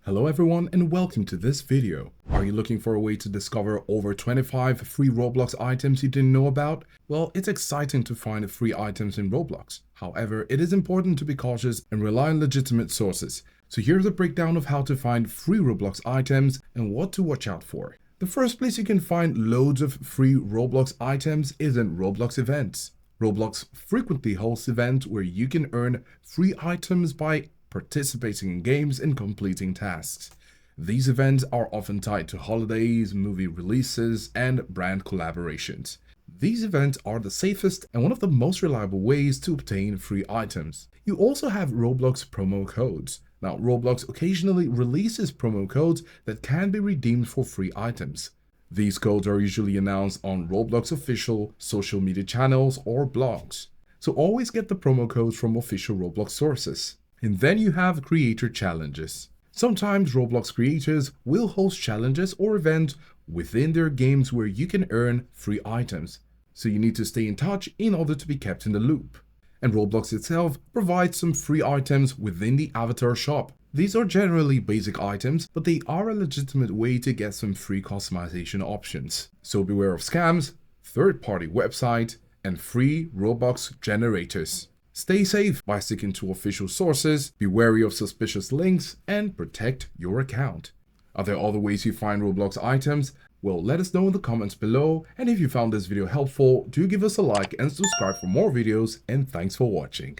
Hello everyone and welcome to this video. Are you looking for a way to discover over 25 free Roblox items you didn't know about? Well, it's exciting to find free items in Roblox. However, it is important to be cautious and rely on legitimate sources. So here's a breakdown of how to find free Roblox items and what to watch out for. The first place you can find loads of free Roblox items is in Roblox Events. Roblox frequently hosts events where you can earn free items by participating in games and completing tasks. These events are often tied to holidays, movie releases, and brand collaborations. These events are the safest and one of the most reliable ways to obtain free items. You also have Roblox promo codes. Now, Roblox occasionally releases promo codes that can be redeemed for free items. These codes are usually announced on Roblox official social media channels or blogs. So always get the promo codes from official Roblox sources. And then you have creator challenges. Sometimes Roblox creators will host challenges or events within their games where you can earn free items. So you need to stay in touch in order to be kept in the loop. And Roblox itself provides some free items within the avatar shop. These are generally basic items, but they are a legitimate way to get some free customization options. So beware of scams, third-party websites, and free Robux generators. Stay safe by sticking to official sources, be wary of suspicious links, and protect your account. Are there other ways you find Roblox items? Well, let us know in the comments below, and if you found this video helpful, do give us a like and subscribe for more videos, and thanks for watching.